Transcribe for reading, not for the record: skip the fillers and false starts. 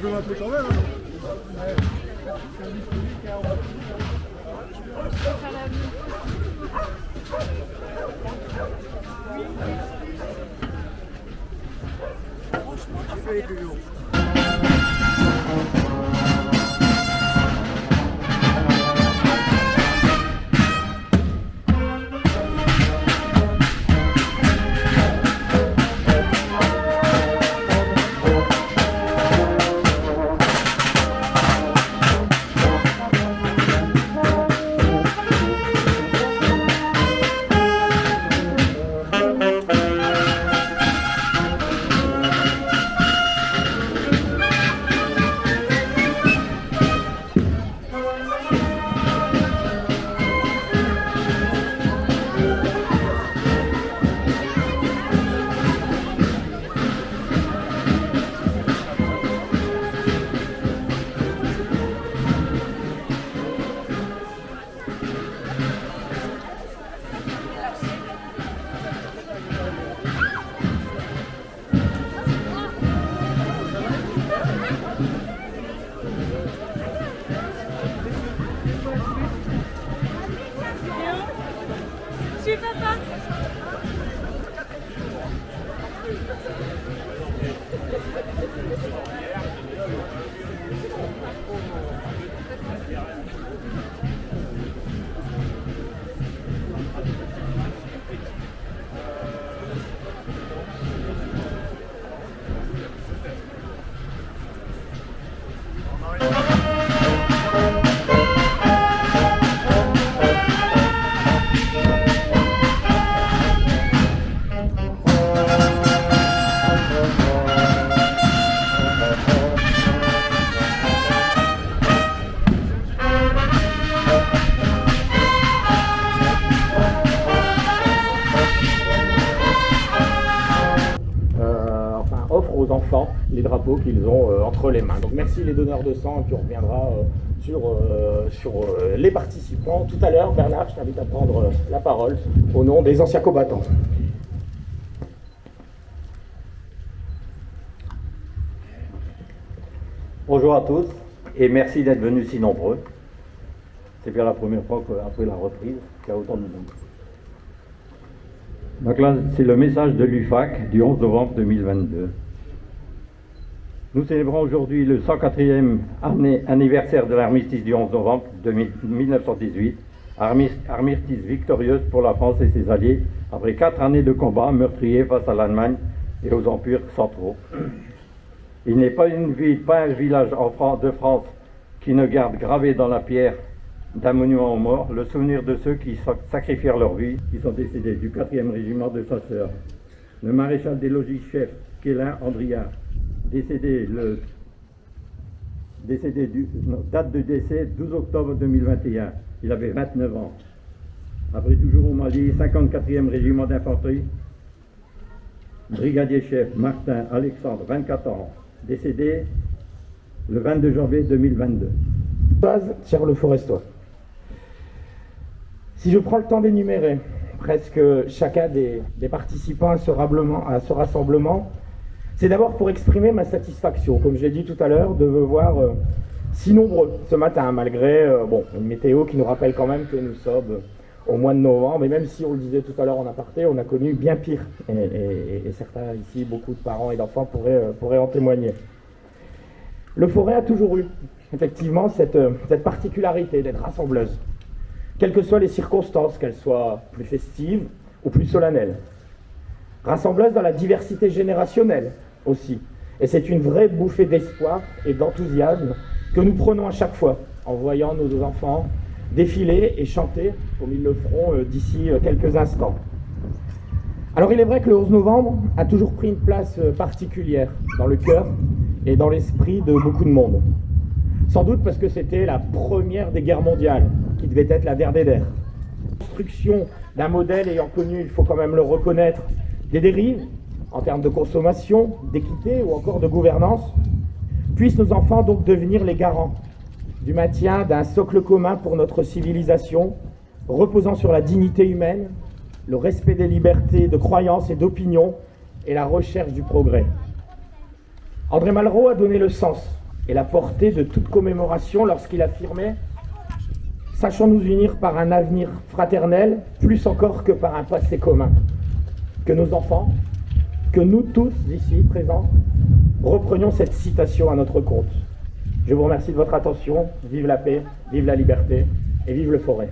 peut m'appeler quand même. Franchement, tu fais les plus lourds. Aux enfants les drapeaux qu'ils ont entre les mains. Donc merci les donneurs de sang, et puis on reviendra sur les participants. Tout à l'heure, Bernard, je t'invite à prendre la parole au nom des anciens combattants. Bonjour à tous et merci d'être venus si nombreux. C'est bien la première fois qu'après la reprise, qu'il y a autant de monde. Donc là, c'est le message de l'UFAC du 11 novembre 2022. Nous célébrons aujourd'hui le 104e anniversaire de l'armistice du 11 novembre 1918, armistice victorieuse pour la France et ses alliés, après 4 années de combats meurtriers face à l'Allemagne et aux empires centraux. Il n'est pas une ville, pas un village de France qui ne garde gravé dans la pierre d'un monument aux morts le souvenir de ceux qui sacrifièrent leur vie, qui sont décédés du 4e régiment de chasseurs. Le maréchal des logis chef, Kélin Andriard, date de décès 12 octobre 2021. Il avait 29 ans. Après toujours au Mali, 54e régiment d'infanterie, brigadier chef Martin Alexandre, 24 ans, décédé le 22 janvier 2022. Cher Le Forestois, si je prends le temps d'énumérer presque chacun des participants à ce rassemblement, c'est d'abord pour exprimer ma satisfaction, comme je l'ai dit tout à l'heure, de vous voir si nombreux ce matin, malgré une météo qui nous rappelle quand même que nous sommes au mois de novembre, et même si on le disait tout à l'heure en aparté, on a connu bien pire, et certains ici, beaucoup de parents et d'enfants pourraient en témoigner. Le Forêt a toujours eu, effectivement, cette particularité d'être rassembleuse, quelles que soient les circonstances, qu'elles soient plus festives ou plus solennelles. Rassembleuse dans la diversité générationnelle aussi. Et c'est une vraie bouffée d'espoir et d'enthousiasme que nous prenons à chaque fois en voyant nos enfants défiler et chanter comme ils le feront d'ici quelques instants. Alors il est vrai que le 11 novembre a toujours pris une place particulière dans le cœur et dans l'esprit de beaucoup de monde. Sans doute parce que c'était la première des guerres mondiales, qui devait être la der des der. Construction d'un modèle ayant connu, il faut quand même le reconnaître, des dérives en termes de consommation, d'équité ou encore de gouvernance, puissent nos enfants donc devenir les garants du maintien d'un socle commun pour notre civilisation, reposant sur la dignité humaine, le respect des libertés de croyance et d'opinion et la recherche du progrès. André Malraux a donné le sens et la portée de toute commémoration lorsqu'il affirmait « Sachons nous unir par un avenir fraternel, plus encore que par un passé commun. Que nos enfants, que nous tous ici présents, reprenions cette citation à notre compte. Je vous remercie de votre attention. Vive la paix, vive la liberté et vive le Forêt.